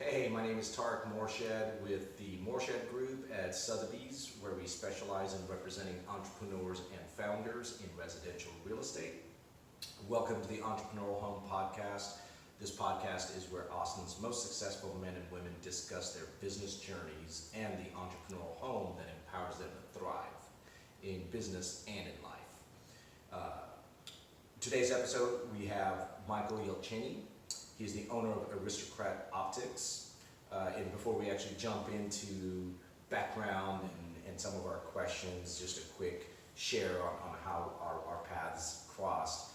Hey, my name is Tarek Morshed with the Morshed Group at Sothebys, where we specialize in representing entrepreneurs and founders in residential real estate. Welcome to the Entrepreneurial Home Podcast. This podcast is where Austin's most successful men and women discuss their business journeys and the entrepreneurial home that empowers them to thrive in business and in life. Today's episode, we have Michael Yelcheni. He's the owner of Aristocrat Optix. And before we actually jump into background and some of our questions, just a quick share on how our paths crossed.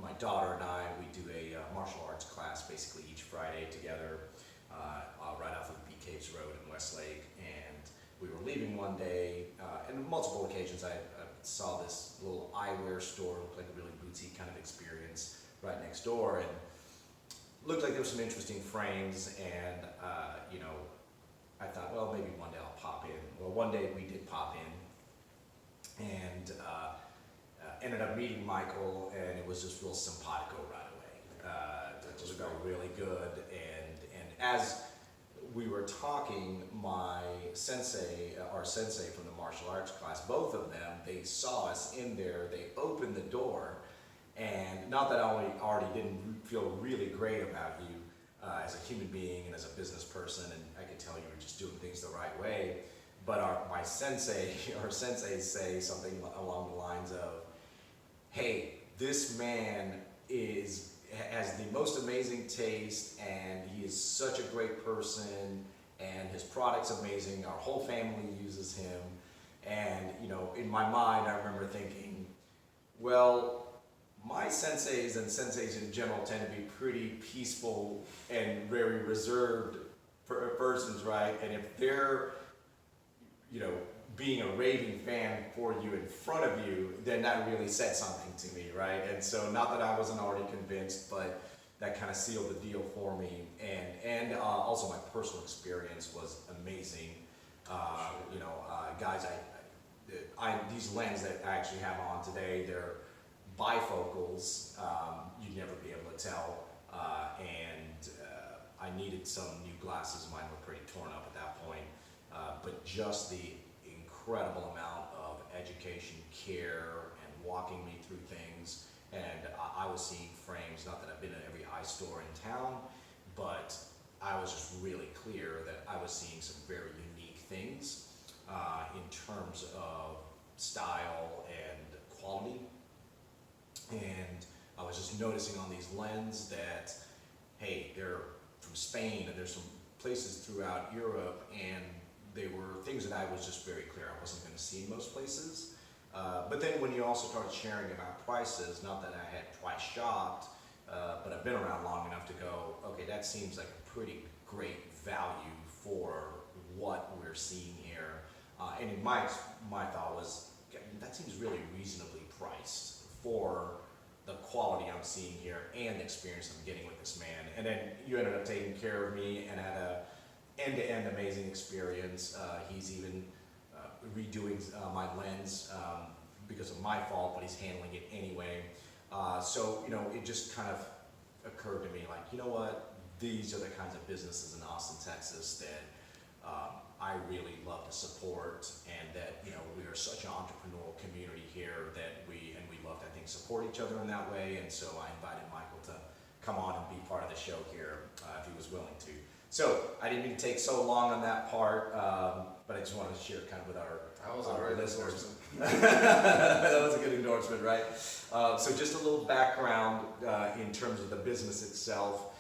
My daughter and I, we do a martial arts class basically each Friday together right off of Bee Caves Road in Westlake. And we were leaving one day, and on multiple occasions I saw this little eyewear store, looked like a really boutique kind of experience right next door. And looked like there were some interesting frames, and I thought, well, maybe one day I'll pop in. Well, one day we did pop in, and ended up meeting Michael, and it was just real simpatico right away. It just felt really good, and as we were talking, my sensei, our sensei from the martial arts class, both of them, they saw us in there, they opened the door. And not that I already didn't feel really great about you as a human being and as a business person, and I could tell you were just doing things the right way, but our senseis say something along the lines of, hey, this man has the most amazing taste, and he is such a great person, and his product's amazing, our whole family uses him. And in my mind I remember thinking, well, my senseis and senseis in general tend to be pretty peaceful and very reserved persons, right? And if they're, being a raving fan for you in front of you, then that really said something to me, right? And so, not that I wasn't already convinced, but that kind of sealed the deal for me. And also my personal experience was amazing. Guys, these lenses that I actually have on today, they're bifocals. You'd never be able to tell, and I needed some new glasses. Mine were pretty torn up at that point, but just the incredible amount of education, care, and walking me through things. And I was seeing frames, not that I've been in every eye store in town, but I was just really clear that I was seeing some very unique things in terms of style and quality. And I was just noticing on these lenses that, hey, they're from Spain, and there's some places throughout Europe, and they were things that I was just very clear I wasn't going to see in most places. But then when you also started sharing about prices, not that I had twice shopped, but I've been around long enough to go, okay, that seems like a pretty great value for what we're seeing here. And in my thought was, that seems really reasonably priced for the quality I'm seeing here and the experience I'm getting with this man. And then you ended up taking care of me and had a end-to-end amazing experience. He's even redoing my lens because of my fault, but he's handling it anyway. So it just kind of occurred to me, like, you know what? These are the kinds of businesses in Austin, Texas that I really love to support, and that we are such an entrepreneurial community here that we love to, I think, support each other in that way. And so I invited Michael to come on and be part of the show here if he was willing to. So I didn't mean to take so long on that part, but I just wanted to share kind of with our listeners. That was a good endorsement, right? So just a little background in terms of the business itself.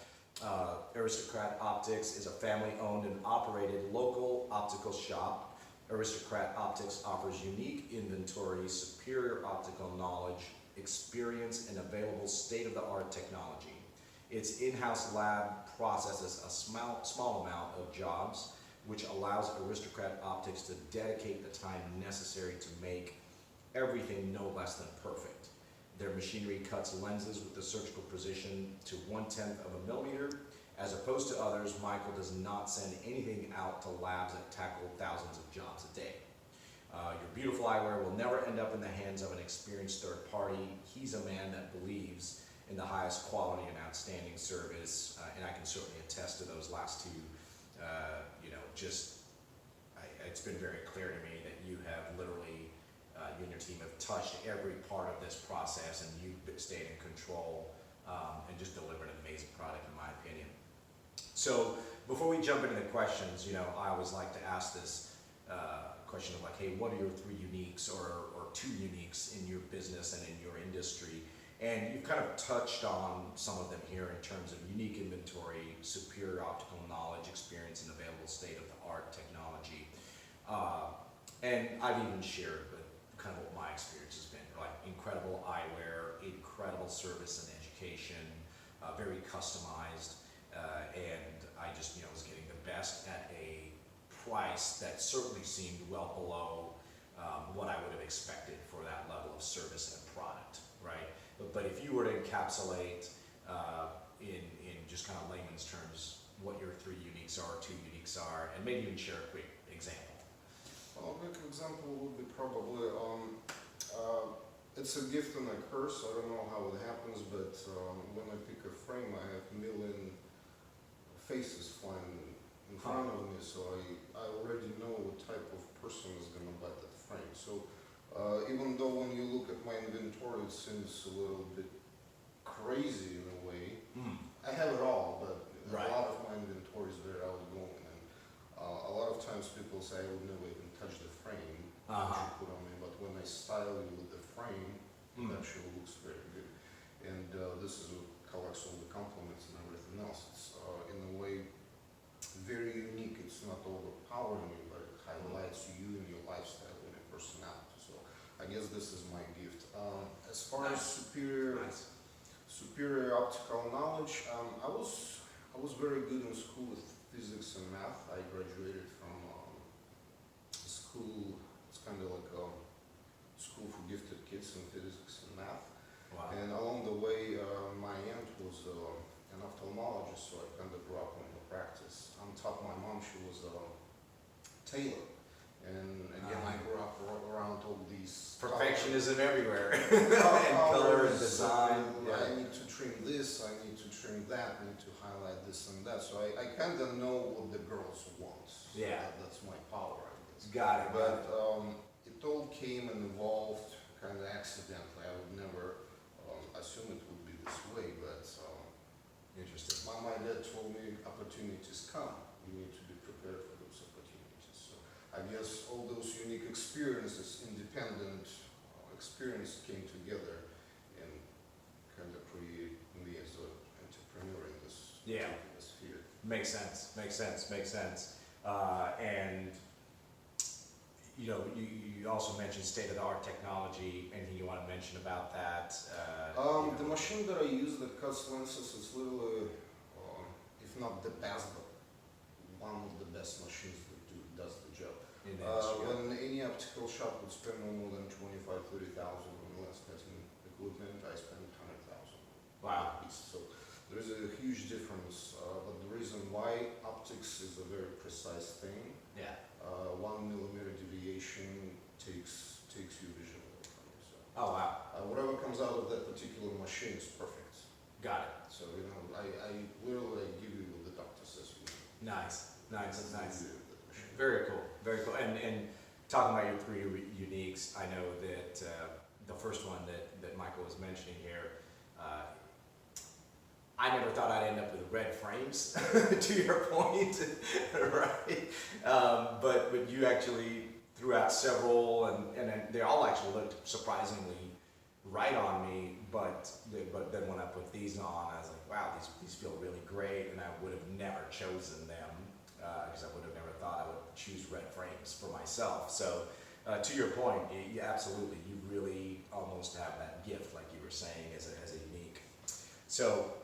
Aristocrat Optix is a family-owned and operated local optical shop. Aristocrat Optix offers unique inventory, superior optical knowledge, experience, and available state-of-the-art technology. Its in-house lab processes a small amount of jobs, which allows Aristocrat Optix to dedicate the time necessary to make everything no less than perfect. Their machinery cuts lenses with the surgical precision to 1/10 of a millimeter. As opposed to others, Michael does not send anything out to labs that tackle thousands of jobs a day. Your beautiful eyewear will never end up in the hands of an experienced third party. He's a man that believes in the highest quality and outstanding service, and I can certainly attest to those last two. It's been very clear to me that you have literally, you and your team have touched every part of this process, and you've stayed in control and just delivered an amazing product, in my opinion. So before we jump into the questions, I always like to ask this question of like, hey, what are your three uniques or two uniques in your business and in your industry? And you've kind of touched on some of them here in terms of unique inventory, superior optical knowledge, experience, and available state-of-the-art technology. And I've even shared kind of what my experience has been, like incredible eyewear, incredible service and education, very customized, and I just was getting the best at a price that certainly seemed well below what I would have expected for that level of service and product, right? But if you were to encapsulate in just kind of layman's terms what your three uniques are, two uniques are, and maybe even share a quick example. Well, a quick example would be probably, it's a gift and a curse. I don't know how it happens, but when I pick a frame, I have a million faces flying in front of me, so I already know what type of person is going to buy that frame. So even though when you look at my inventory, it seems a little bit crazy in a way. I have it all, but a lot of my inventory is very outgoing. And a lot of times people say I would never even touch the frame that you put on me, but when I style you with the frame, it actually looks very good. And this is what collects all the compliments and everything else. It's in a way very unique. It's not overpowering you, but it highlights you and your lifestyle and your personality. So I guess this is my gift. As far as superior optical knowledge, I was very good in school with physics and math. I graduated from school. It's kind of like a school for gifted kids in physics and math. Wow. And along the way, my aunt was an ophthalmologist, so I kind of grew up in the practice. On top, my mom, she was a tailor. And again, I grew up around all these... Perfectionism everywhere. And color and design. I need to trim this, I need to trim that, I need to highlight this and that. So I kind of know what the girls want. So that's my power, I guess. Got it. But it all came and evolved kind of accidentally. I would never assume it would be this way, but interesting. My dad told me opportunities come. You need to be prepared for those opportunities. So I guess all those unique experiences, independent experience came together and kind of create me as an entrepreneur in this sphere. Makes sense. And you also mentioned state-of-the-art technology. Anything you want to mention about that? The machine that I use that cuts lenses is literally, if not the best, but one of the best machines that does the job. When any optical shop would spend no more than $25,000-$30,000 on lens cutting equipment, I spend $100,000. Wow. So there's a huge difference, but the reason why optics is a very precise thing. 1 millimeter deviation takes you visually from you. So, oh wow. Whatever comes out of that particular machine is perfect. Got it. So I literally give you what the doctor says. Nice. Very cool. And talking about your three uniques, I know that the first one that Michael was mentioning here, I never thought I'd end up with red frames, to your point, right? But you actually threw out several, and they all actually looked surprisingly right on me. But then when I put these on, I was like, wow, these feel really great, and I would have never chosen them because I would have never thought I would choose red frames for myself. So to your point, absolutely, you really almost have that gift, like you were saying, as a unique. So.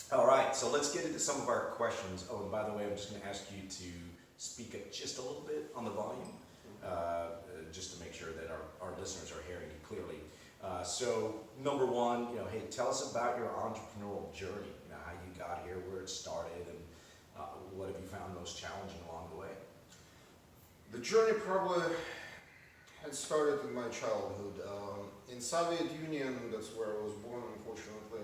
All right, so let's get into some of our questions. Oh, and by the way, I'm just going to ask you to speak up just a little bit on the volume, just to make sure that our listeners are hearing you clearly. So, number one, hey, tell us about your entrepreneurial journey. How you got here, where it started, and what have you found most challenging along the way? The journey probably had started in my childhood. In Soviet Union, that's where I was born, unfortunately.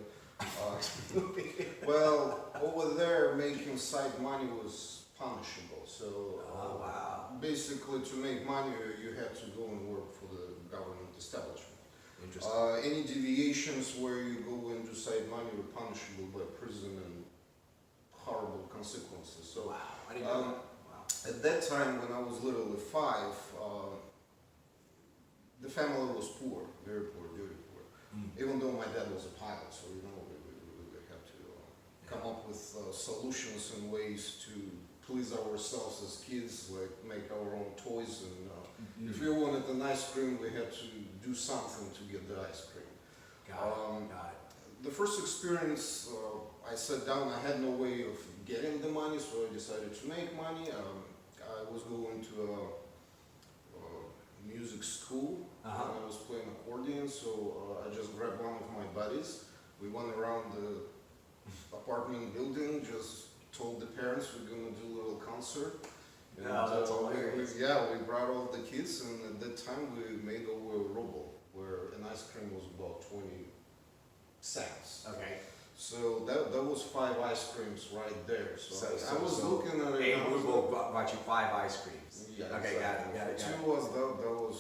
Well, over there, making side money was punishable. So Oh, wow. basically, to make money, you had to go and work for the government establishment. Interesting. Any deviations where you go into side money were punishable by prison and horrible consequences. So Wow. I didn't know that. Wow. at that time, when I was literally 5, the family was poor, very poor, very poor. Even though my dad was a pilot, so we had to come up with solutions and ways to please ourselves as kids, like make our own toys. And if we wanted an ice cream, we had to do something to get the ice cream. Got The first experience, I sat down, I had no way of getting the money, so I decided to make money. I was going to a music school, and I was playing accordion, so I just grabbed one of my buddies. We went around the apartment building, just told the parents we're going to do a little concert. And, that's hilarious. we brought all the kids, and at that time we made over a ruble, where an ice cream was about 20 cents. Okay. So that was 5 ice creams right there. So I was looking at it. A ruble bought you 5 ice creams. Yeah, Okay, exactly. got it. Two was that was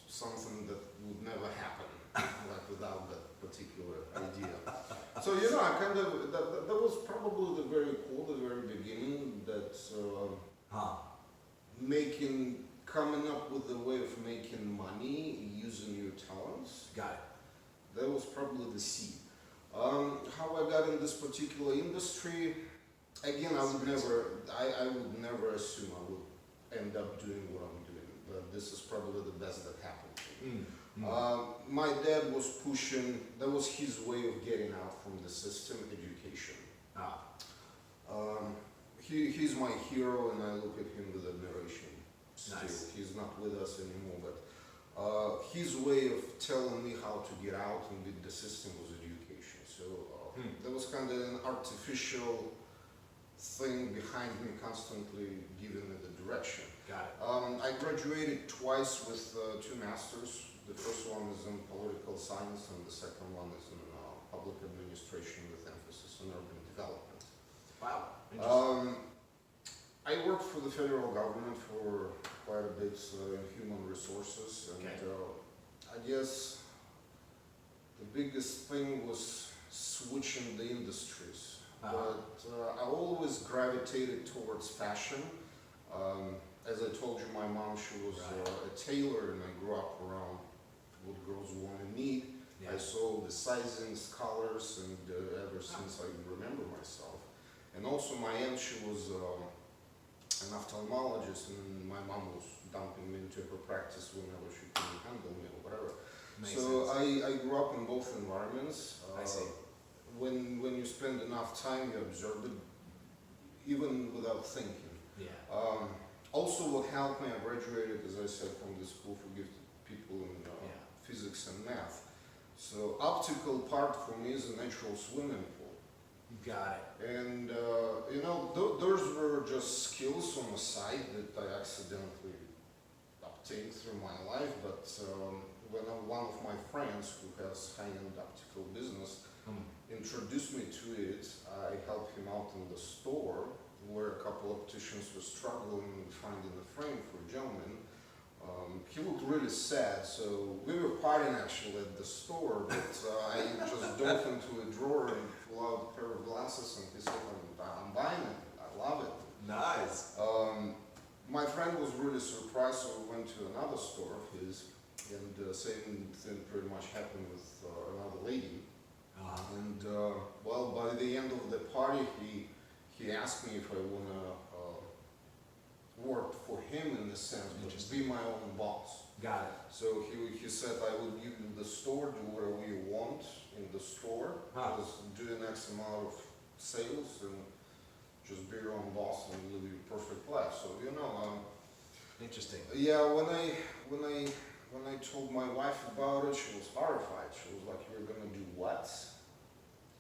something that would never happen, like without that particular idea. So I kind of that was probably the very core, the very beginning, that coming up with a way of making money using your talents. Got it. That was probably the seed. How I got in this particular industry, again, I would never assume I would end up doing what I'm doing, but this is probably the best that happened to me. My dad was pushing, that was his way of getting out from the system, education. He's my hero, and I look at him with admiration still. Nice. He's not with us anymore, but his way of telling me how to get out and beat the system was education. So there was kind of an artificial thing behind me, constantly giving me the direction. Got it. I graduated twice with 2 masters. The first one is in political science, and the second one is in public administration with emphasis on urban development. Wow. Interesting. I worked for the federal government for quite a bit in human resources, and I guess the biggest thing was switching the industries. But I always gravitated towards fashion. As I told you, my mom, she was a tailor, and I grew up around what girls want and need. I saw the sizings, colors, and ever since I remember myself. And also my aunt, she was an ophthalmologist, and my mom was dumping me into her practice whenever she couldn't handle me or whatever. So I grew up in both environments. I see. When you spend enough time, you observe it, even without thinking. Yeah. Also, what helped me, I graduated, as I said, from the school for gifted people in physics and math. So optical part for me is a natural swimming pool. Got it. And those were just skills on the side that I accidentally obtained through my life. But when one of my friends who has high-end optical business introduced me to it, I helped him out in the store where a couple of opticians were struggling finding a frame for a gentleman. He looked really sad, so we were partying actually at the store, but I just dove into a drawer and pulled out a pair of glasses, and he said, I'm buying it, I love it. Nice. My friend was really surprised, so we went to another store of his, and the same thing pretty much happened with another lady. And by the end of the party, he asked me if I want to work for him in the sense, but just be my own boss. Got it. So he said, I will give you the store, do whatever you want in the store, just do an X amount of sales, and just be your own boss and live your perfect life. So Interesting. Yeah, when I told my wife about it, she was horrified. She was like, "You're gonna do what?"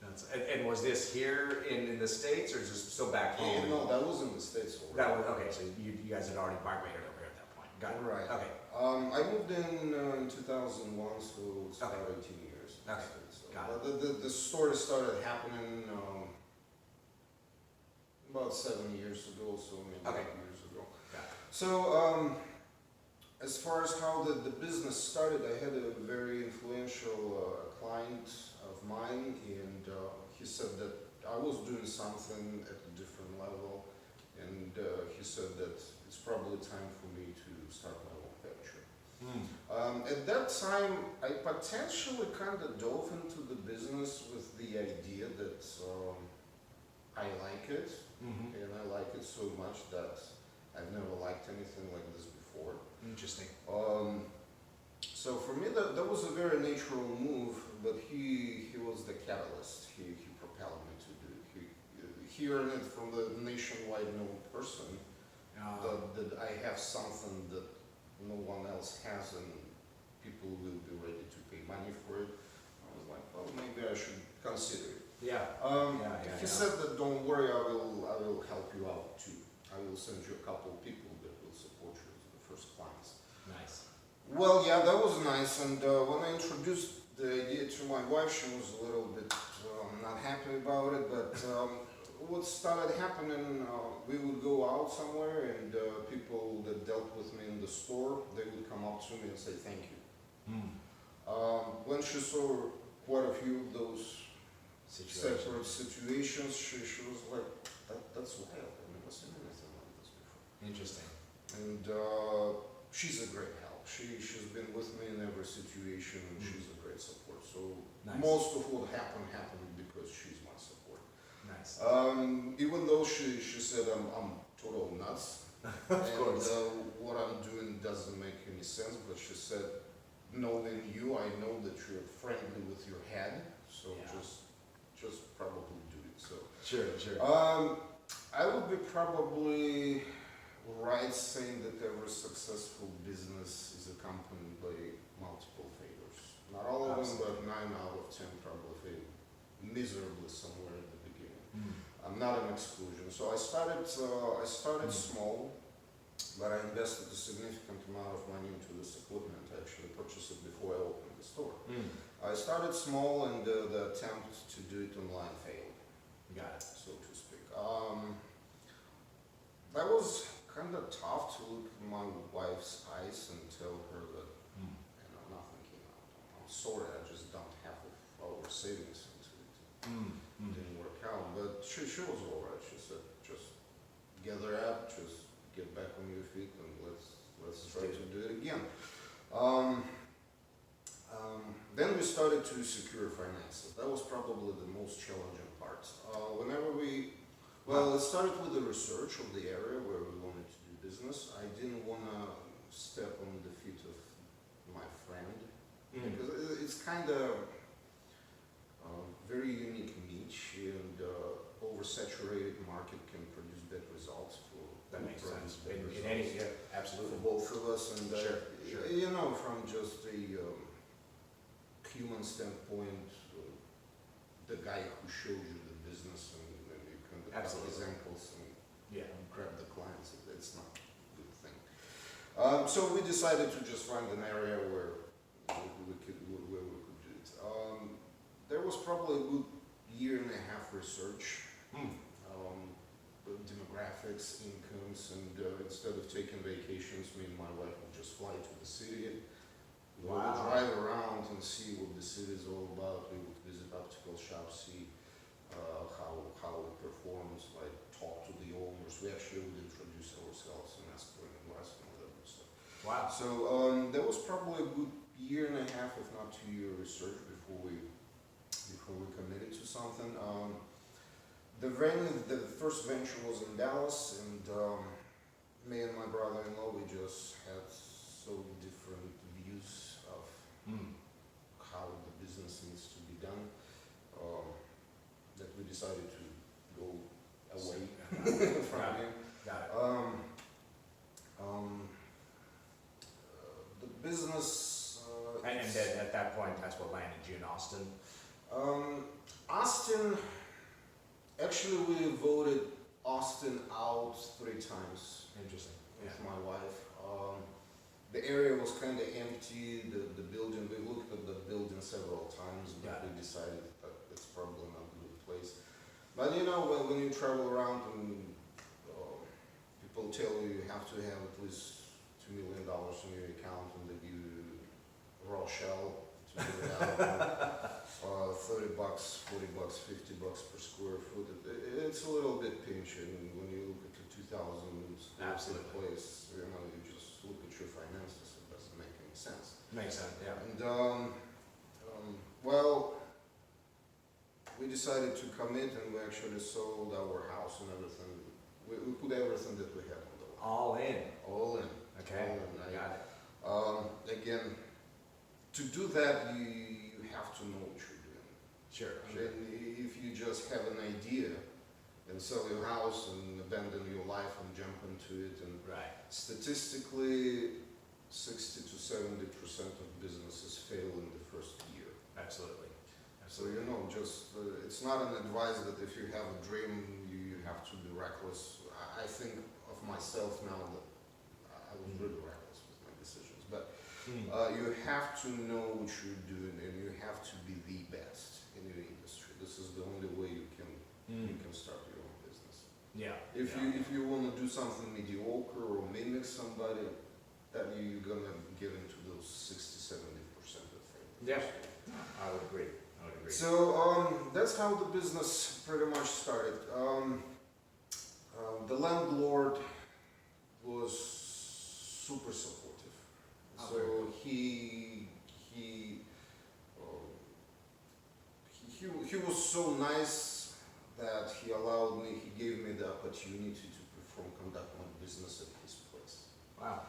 And was this here in the States, or is this still back home? No, that was in the States already. That was, okay, so you guys had already migrated over here at that point. Got it. Right. Okay. I moved in 2001, so it's about 18 years. Okay. So. Got But the story started happening about 7 years ago, so maybe Okay. 8 years ago. Got it. So as far as how the business started, I had a very influential client of mine, and he said that I was doing something at a different level, and he said that it's probably time for me to start my own venture. At that time, I potentially kind of dove into the business with the idea that I like it, and I like it so much that I've never liked anything like this before. Interesting. So for me, that was a very natural move, but he was the catalyst. He propelled me to do it. Hearing it from the nationwide known person that I have something that no one else has and people will be ready to pay money for it, I was like, well, maybe I should consider it. He said that don't worry, I will help you out too. I will send you a couple of people that will support you as the first clients. Nice. Well, yeah, that was nice. And when I introduced the idea to my wife, she was a little bit not happy about it. But what started happening, we would go out somewhere, and people that dealt with me in the store, they would come up to me and say thank you. When she saw quite a few of those separate situations, she was like, that's wild. I've never seen anything like this before. Interesting. And she's a great help. She's been with me in every situation, and she's a great support. So Nice. most of what happened because she's my support. Nice. Even though she said I'm total nuts, Of course. what I'm doing doesn't make any sense, but she said, knowing you, I know that you're friendly with your head, so Yeah. just probably do it. So Sure. I would be probably right saying that every successful business is accompanied by multiple failures. Not all of them, but 9 out of 10 probably fail miserably somewhere at the beginning. I'm not an exclusion. So I started small, but I invested a significant amount of money into this equipment. I actually purchased it before I opened the store. I started small, and the attempt to do it online failed, Got it. so to speak. That was kind of tough to look in my wife's eyes and tell her that nothing came out. I'm sorry, I just dumped half of our savings into it. It didn't work out, but she was all right. She said, just gather up, just get back on your feet, and let's try to do it again. Then we started to secure finances. That was probably the most challenging part. It started with the research of the area where we wanted to do business. I didn't want to step on the feet of my friend, because it's kind of very unique niche, and oversaturated market can produce bad results for That makes sense. bad In results any, for absolutely. both of us. And Sure. you know, from just a human standpoint, the guy who showed you the business, and you can look at Absolutely. examples and Yeah. grab the clients, it's not a good thing. So we decided to just find an area where we could do it. There was probably a good 1.5 year research, demographics, incomes, and instead of taking vacations, me and my wife would just fly to the city. We would drive around and see what the city is all about. We would visit optical shops, see how it performs, like talk to the owners. We actually would introduce ourselves and ask for an advice and all that good stuff. Wow. So there was probably a good 1.5 year, if not 2 year research before we committed to something. The first venture was in Dallas, and me and my brother-in-law, we just had so different views of how the business needs to be done, that we decided to go away from him. Got it. The business. And then at that point, that's what landed you in Austin. Austin, actually we voted Austin out 3 times Interesting. with my wife. the area was kind of empty. The building, we looked at the building several times, but we decided that it's probably not a good place. But you know, when you travel around and people tell you you have to have at least $2 million in your account and they give you raw shell to do it out, $30, $40, $50 per square foot. It's a little bit pinchy. And when you look at the 2,000 square foot place, you know, you just look at your finances. It doesn't make any sense. Makes sense, yeah. And well, we decided to commit, and we actually sold our house and everything. We put everything that we had on the line. All in. All in. Okay. All in. Got it. Again, to do that, you have to know what you're doing. Sure. And if you just have an idea and sell your house and abandon your life and jump into it, and Right. statistically, 60 to 70% of businesses fail in the first year. Absolutely. So you know, just it's not an advice that if you have a dream, you have to be reckless. I think of myself now that I was really reckless with my decisions. But you have to know what you're doing, and you have to be the best in your industry. This is the only way you can start your own business. Yeah. If you want to do something mediocre or mimic somebody, then you're gonna get into those 60-70% of things. Yeah. I would agree. So that's how the business pretty much started. The landlord was super supportive. So he was so nice that he allowed me. He gave me the opportunity to conduct my business at his place. Wow.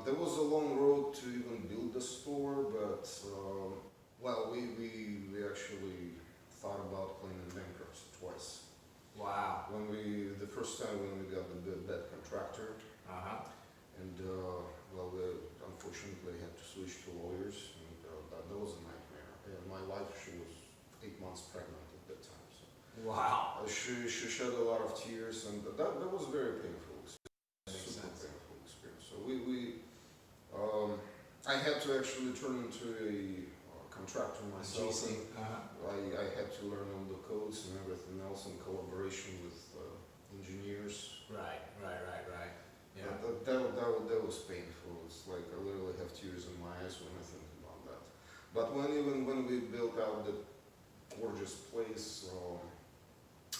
There was a long road to even build the store, but well, we actually thought about claiming bankruptcy twice. Wow. The first time when we got the bad contractor, and well, we unfortunately had to switch to lawyers, and that was a nightmare. And my wife, she was 8 months pregnant at that time, so wow. she shed a lot of tears, and that was very painful. Super painful experience. So I had to actually turn into a contractor myself. I had to learn all the codes and everything else in collaboration with engineers. Right. Yeah. That was painful. It's like I literally have tears in my eyes when I think about that. But when we built out the gorgeous place,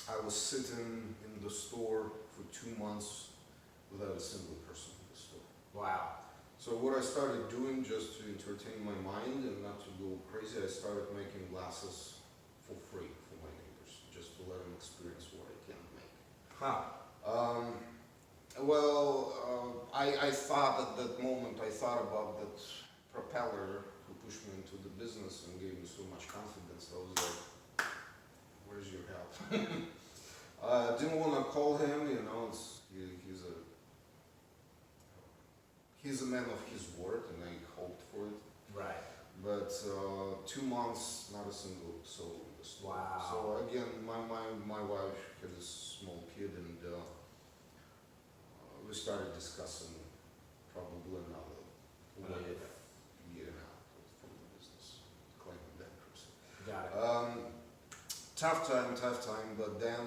I was sitting in the store for 2 months without a single person in the store. Wow. So what I started doing, just to entertain my mind and not to go crazy, I started making glasses for free for my neighbors, just to let them experience what I can make. I thought at that moment, I thought about that propeller who pushed me into the business and gave me so much confidence. I was like, where's your help? Didn't want to call him, you know, he's a man of his word, and I hoped for it. Right. But 2 months, not a single soul in the store. Wow. So again, my wife had a small kid, and we started discussing probably another way of getting out from the business, claiming bankruptcy. Got it. Tough time, but then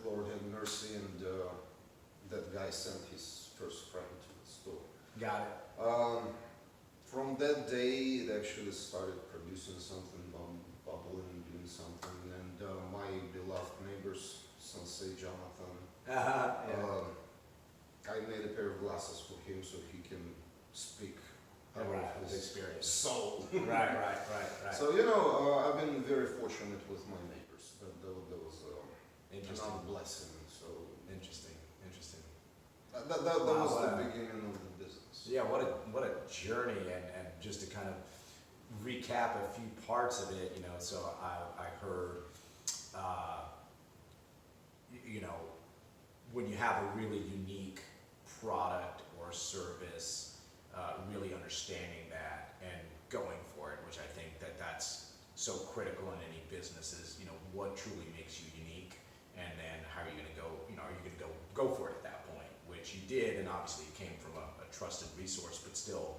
Lord had mercy, and that guy sent his first friend to the store. Got it. From that day, it actually started producing something, bubbling, doing something, and my beloved neighbors, Sensei Jonathan, I made a pair of glasses for him so he can speak Right, his experience. soul. Right. So, you know, I've been very fortunate with my neighbors. That was another blessing. So Interesting. that was the beginning of the business. Yeah, what a journey, and just to kind of recap a few parts of it, you know, so I heard, you know, when you have a really unique product or service, really understanding that and going for it, which I think that's so critical in any business is, you know, what truly makes you unique, and then how are you going to go, you know, are you going to go for it at that point, which you did, and obviously it came from a trusted resource, but still,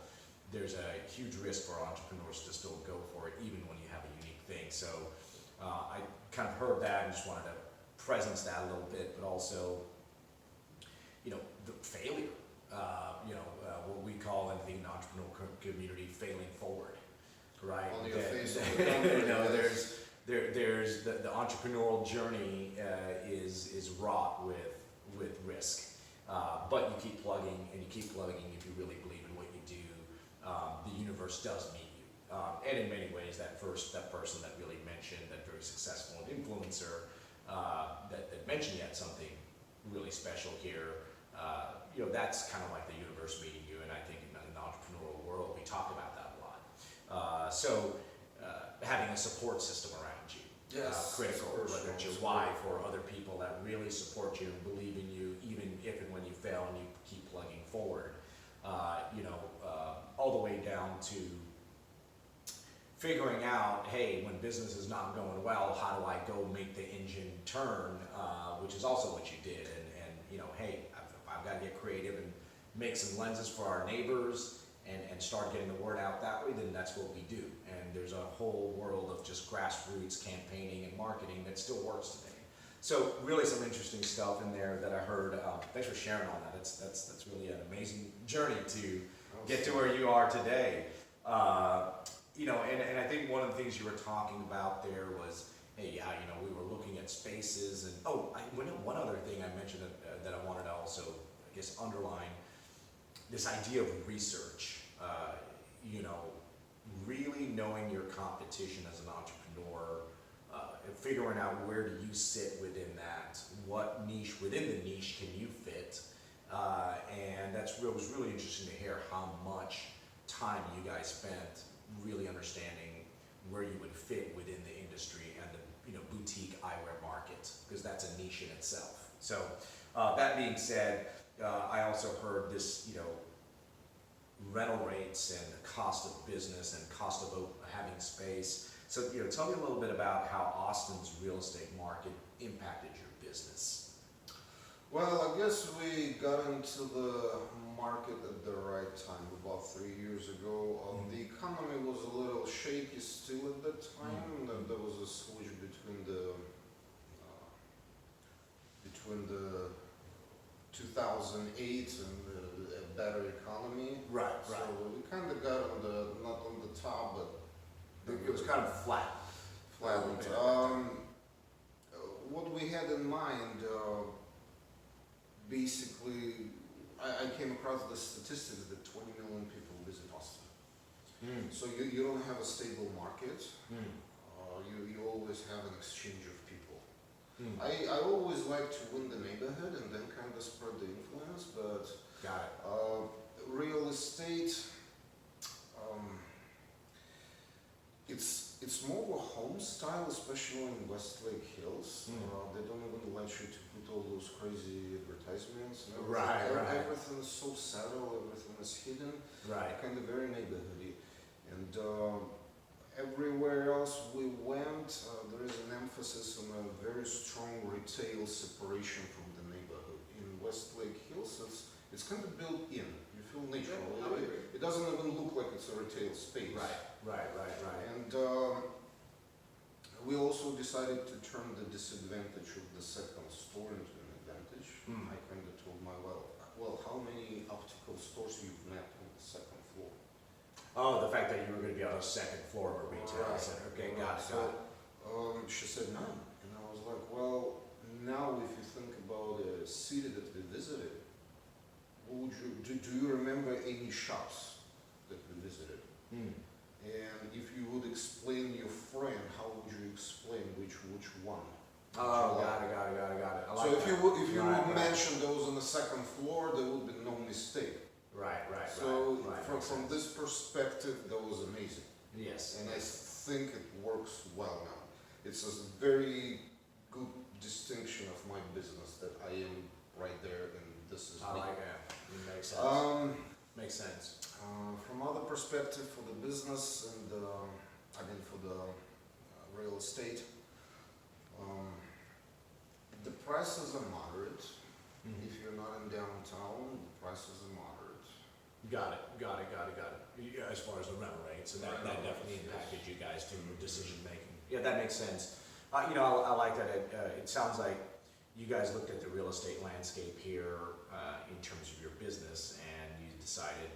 there's a huge risk for entrepreneurs to still go for it, even when you have a unique thing. So I kind of heard that and just wanted to presence that a little bit, but also, the failure. What we call in the entrepreneurial community failing forward, right? On your face of the there's the entrepreneurial journey is wrought with risk, but you keep plugging and you keep plugging if you really believe in what you do. The universe does meet you, and in many ways, that person that really mentioned, that very successful influencer that mentioned you had something really special here. That's kind of like the universe meeting you, and I think in the entrepreneurial world, we talk about that a lot. So having a support system around you, critical, whether it's your wife or other people that really support you and believe in you, even if and when you fail and you keep plugging forward. All the way down to figuring out, hey, when business is not going well, how do I go make the engine turn, which is also what you did. And hey, I've got to get creative and make some lenses for our neighbors and start getting the word out that way, then that's what we do. And there's a whole world of just grassroots campaigning and marketing that still works today. So really some interesting stuff in there that I heard. Thanks for sharing all that. That's really an amazing journey to get to where you are today. And I think one of the things you were talking about there was, hey, we were looking at spaces, and one other thing I mentioned that I wanted to also, I guess, underline, this idea of research. Really knowing your competition as an entrepreneur, figuring out where do you sit within that, what niche within the niche can you fit, and it was really interesting to hear how much time you guys spent really understanding where you would fit within the industry and the boutique eyewear market, because that's a niche in itself. So that being said, I also heard this rental rates and the cost of business and cost of having space. So tell me a little bit about how Austin's real estate market impacted your business. Well, I guess we got into the market at the right time, about 3 years ago. The economy was a little shaky still at that time. There was a switch between the 2008 and a better economy. Right. So we kind of got not on the top, but It was kind of flat. What we had in mind, basically, I came across the statistics that 20 million people visit Austin. So you don't have a stable market. You always have an exchange of people. I always like to win the neighborhood and then kind of spread the influence, but Got it. real estate, it's more of a home style, especially in Westlake Hills. They don't even let you to put all those crazy advertisements. And Right. Everything is so subtle, everything is hidden, Right. kind of very neighborhoody. And everywhere else we went, there is an emphasis on a very strong retail separation from the neighborhood. In Westlake Hills, it's kind of built in. You feel natural. It doesn't even look like it's a retail space. Right. And we also decided to turn the disadvantage of the second store into an advantage. I kind of told my well, how many optical stores you've met on the second floor? Oh, the fact that you were going to be on the second floor of a retail center. Okay, got it. She said none. And I was like, well, now if you think about a city that we visited, what would do you remember any shops that we visited? And if you would explain your friend, how would you explain which one? Oh, got it. I like So if you Right. would mention those on the second floor, there would be no mistake. Right. So Right. from this perspective, that was amazing. Yes. And I think it works well now. It's a very good distinction of my business that I am right there and this is I me. like that. It makes sense. Makes sense. From other perspective for the business and again for the real estate, the prices are moderate. If you're not in downtown, the prices are moderate. Got it. Yeah, as far as the rental rates, and that definitely impacted you guys to your decision making. Yeah, that makes sense. I like that. It sounds like you guys looked at the real estate landscape here in terms of your business, and you decided,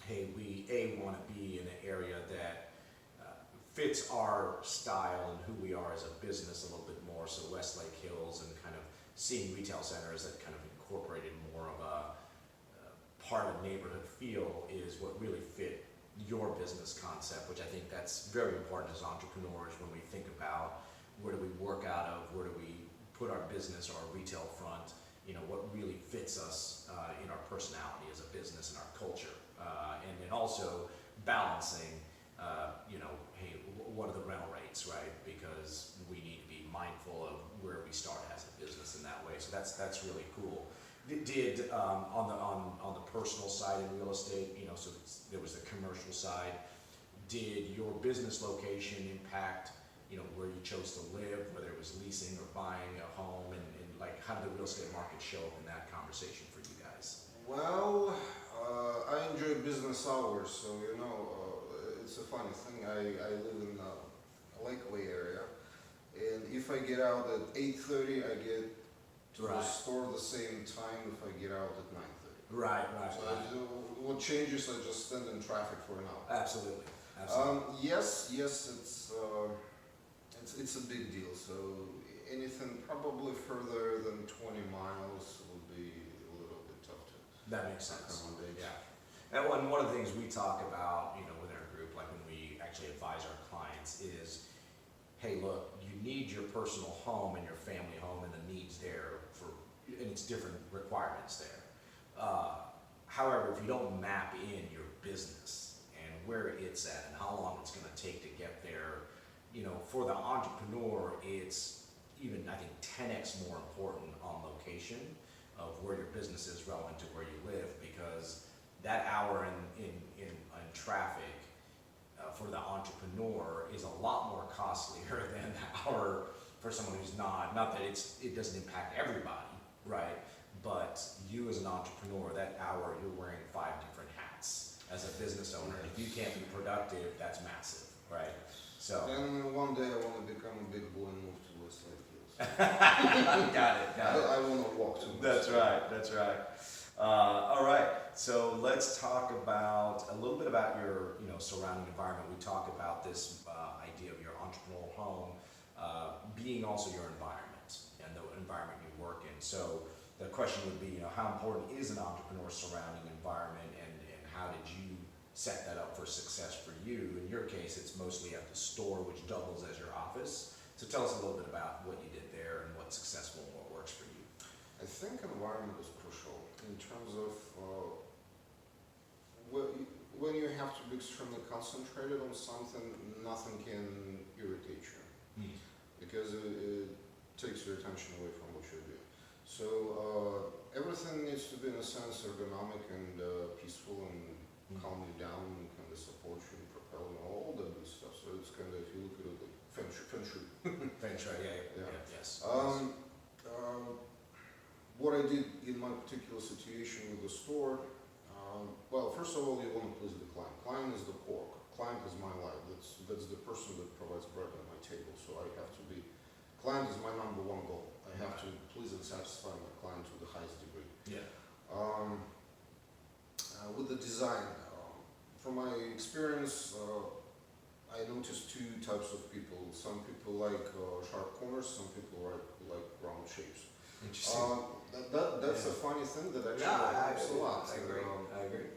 hey, we want to be in an area that fits our style and who we are as a business a little bit more. So Westlake Hills and kind of seeing retail centers that kind of incorporated more of a part of neighborhood feel is what really fit your business concept, which I think that's very important as entrepreneurs when we think about where do we work out of, where do we put our business or our retail front, what really fits us in our personality as a business and our culture. And then also balancing, hey, what are the rental rates, right? Because we need to be mindful of where we start as a business in that way. So that's really cool. Did on the personal side in real estate, so there was the commercial side. Did your business location impact, where you chose to live, whether it was leasing or buying a home, and like how did the real estate market show up in that conversation for you guys? Well, I enjoy business hours, so it's a funny thing. I live in the Lakeway area, and if I get out at 8:30, I get to the store the same time if I get out at 9:30. Right. So what changes? I just stand in traffic for an hour. Absolutely. Yes, it's a big deal. So anything probably further than 20 miles would be a little bit tough to. That makes sense. Accommodate. Yeah. And one of the things we talk about, with our group, like when we actually advise our clients, is, hey, look, you need your personal home and your family home and the needs there and it's different requirements there. However, if you don't map in your business and where it's at and how long it's going to take to get there, for the entrepreneur, it's even, I think, 10x more important on location of where your business is relevant to where you live, because that hour in traffic for the entrepreneur is a lot more costlier than the hour for someone who's not that it doesn't impact everybody, right? But you as an entrepreneur, that hour you're wearing 5 different hats as a business owner. If you can't be productive, that's massive, right? So. And one day I want to become a big boy and move to Westlake Hills. Got it. I want to walk to Westlake. That's right. All right. So let's talk about a little bit about your, surrounding environment. We talk about this idea of your entrepreneurial home being also your environment and the environment you work in. So the question would be, how important is an entrepreneur's surrounding environment, and how did you set that up for success for you? In your case, it's mostly at the store, which doubles as your office. So tell us a little bit about what you did there and what's successful and what works for you. I think environment is crucial in terms of when you have to be extremely concentrated on something, nothing can irritate you because it takes your attention away from what you're doing. So everything needs to be in a sense ergonomic and peaceful and calm you down and kind of support you and propel you, all that good stuff. So it's kind of, if you look at it like feng shui. Feng shui, yeah. Yes. What I did in my particular situation with the store, well, first of all, you want to please the client. Client is the core. Client is my life. That's the person that provides bread on my table. So I have to be, client is my number one goal. I have to please and satisfy my client to the highest degree. Yeah. With the design, from my experience, I noticed 2 types of people. Some people like sharp corners, some people like round shapes. Interesting. That's a funny thing that actually helps a lot. I agree.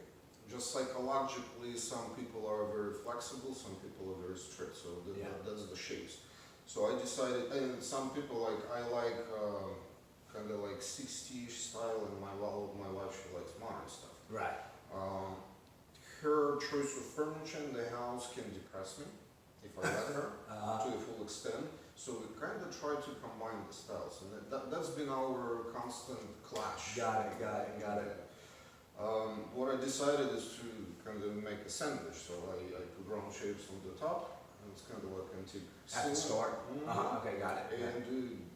Just psychologically, some people are very flexible, some people are very strict, so that's the shapes. So I decided, and some people I like kind of like 60-ish style, and my wife, she likes modern stuff. Right. Her choice of furniture in the house can depress me if I let her to a full extent. So we kind of try to combine the styles, and that's been our constant clash. Got it. What I decided is to kind of make a sandwich. So I put round shapes on the top, and it's kind of like antique. At the store? Okay, got it. And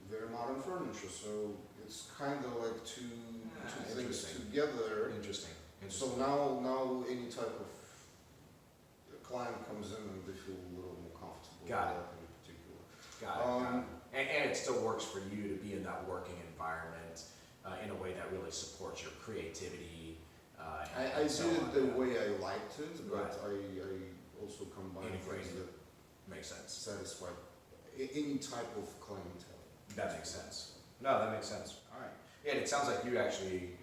very modern furniture. So it's kind of like two things together. Interesting. So now any type of client comes in and they feel a little more comfortable. Got it. with that in particular. Got it. And it still works for you to be in that working environment in a way that really supports your creativity. I and so did it on. the way I liked it, but Right. I also combine things Integrated. that Makes sense. satisfy any type of clientele. That makes sense. No, that makes sense. All right. Yeah, and it sounds like you actually,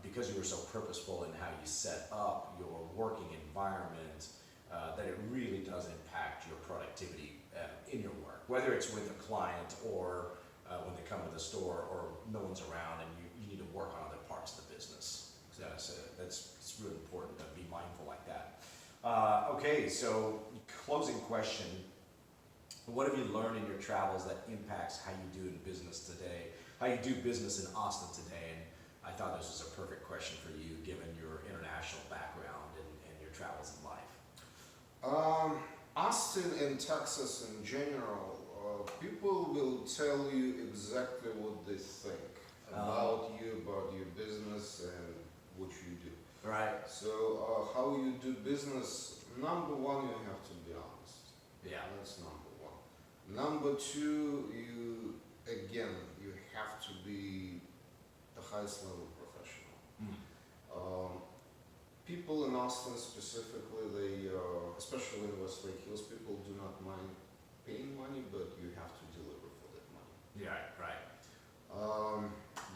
because you were so purposeful in how you set up your working environment, that it really does impact your productivity in your work, whether it's with a client or when they come to the store or no one's around and you need to work on other parts of the business. So it's really important to be mindful like that. Okay, so closing question. What have you learned in your travels that impacts how you do in business today, how you do business in Austin today? And I thought this was a perfect question for you, given your international background and your travels in life. Austin and Texas in general, people will tell you exactly what they think about you, about your business, and what you do. Right. So how you do business, number one, you have to be honest. Yeah. That's number one. Number two, you have to be the highest level professional. People in Austin specifically, they, especially in Westlake Hills, people do not mind paying money, but you have to deliver for that money. Yeah, right.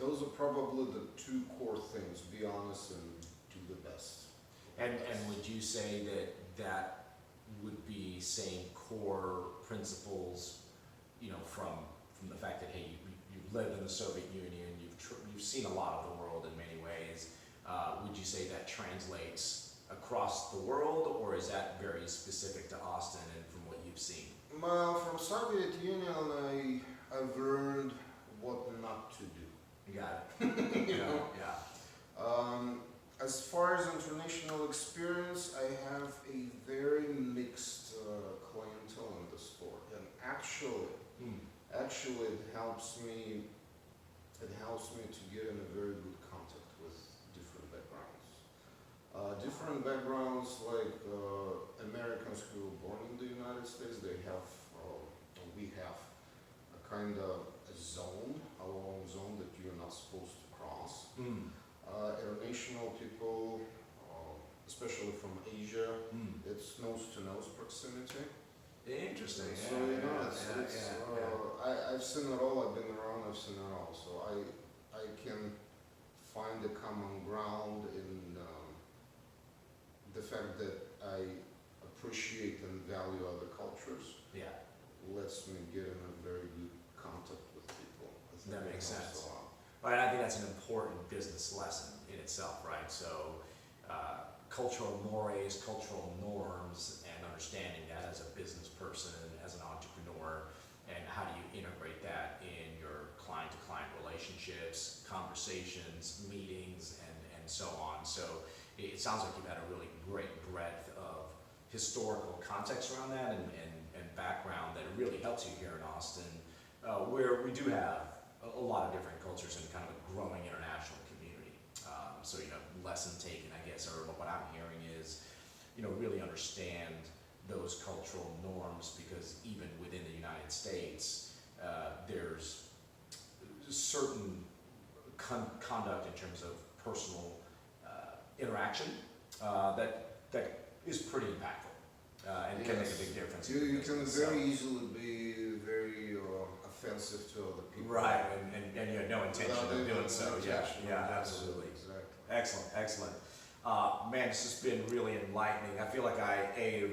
Those are probably the two core things: be honest and do the best. And would you say that would be same core principles, from the fact that, hey, you've lived in the Soviet Union, you've seen a lot of the world in many ways. Would you say that translates across the world, or is that very specific to Austin and from what you've seen? From Soviet Union, I've learned what not to do. You got it. Yeah. As far as international experience, I have a very mixed clientele in the store, and actually, it helps me to get in a very good contact with different backgrounds. Different backgrounds, like Americans who were born in the United States, we have a kind of a zone, a long zone that you're not supposed to cross. International people, especially from Asia, it's nose-to-nose proximity. Interesting. So I've seen it all. I've been around. I've seen it all. So I can find a common ground in the fact that I appreciate and value other cultures. Yeah. Lets me get in a very good contact with people. That makes sense. Right, I think that's an important business lesson in itself, right? So, cultural mores, cultural norms, and understanding that as a business person, as an entrepreneur, and how do you integrate that in your client-to-client relationships, conversations, meetings, and so on. So, it sounds like you've had a really great breadth of historical context around that and background that really helps you here in Austin, where we do have a lot of different cultures and kind of a growing international community. So, lesson taken, I guess, or what I'm hearing is, really understand those cultural norms, because even within the United States, there's certain conduct in terms of personal interaction that is pretty impactful and can make a big difference. You can very easily be very offensive to other people. Right, and you had no intention of doing so. Yeah, absolutely. Exactly. Excellent. Man, this has been really enlightening. I feel like have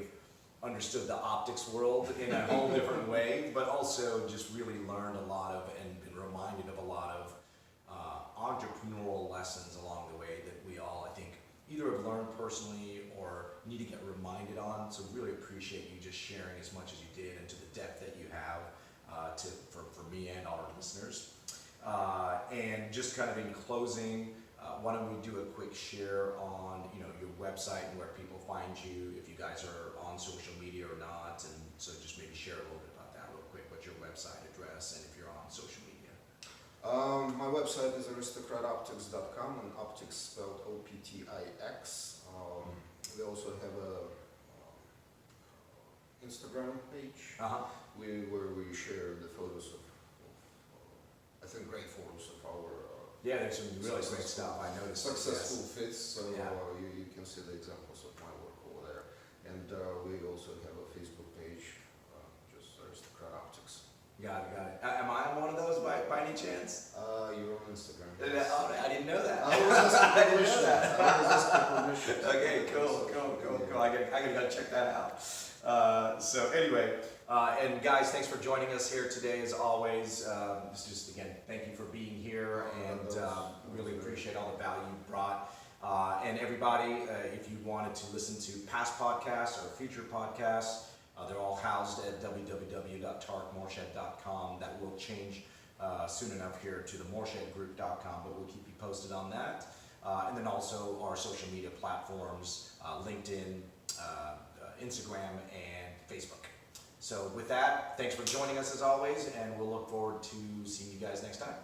understood the optics world in a whole different way, but also just really learned a lot of and been reminded of a lot of entrepreneurial lessons along the way that we all, I think, either have learned personally or need to get reminded on. So really appreciate you just sharing as much as you did and to the depth that you have for me and all our listeners. And just kind of in closing, why don't we do a quick share on your website and where people find you, if you guys are on social media or not, and so just maybe share a little bit about that real quick. What's your website address and if you're on social media? My website is aristocratoptix.com, and Optix spelled Optix. We also have a Instagram page where we share the photos of I think, great photos of our Yeah, there's some really great stuff. I noticed. successful fits, so Yeah. you can see the examples of my work over there. And we also have a Facebook page, just Aristocrat Optix. Got it. Am I on one of those by any chance? You're on Instagram. Oh, I didn't know that. I was asking I didn't permission. know that. I was asking permission. Okay, cool. I gotta go check that out. So anyway, and guys, thanks for joining us here today. As always, just again, thank you for being here, and really appreciate all the value you brought. And everybody, if you wanted to listen to past podcasts or future podcasts, they're all housed at www.tarekmorshed.com. That will change soon enough here to the morshedgroup.com, but we'll keep you posted on that. And then also our social media platforms, LinkedIn, Instagram, and Facebook. So with that, thanks for joining us as always, and we'll look forward to seeing you guys next time.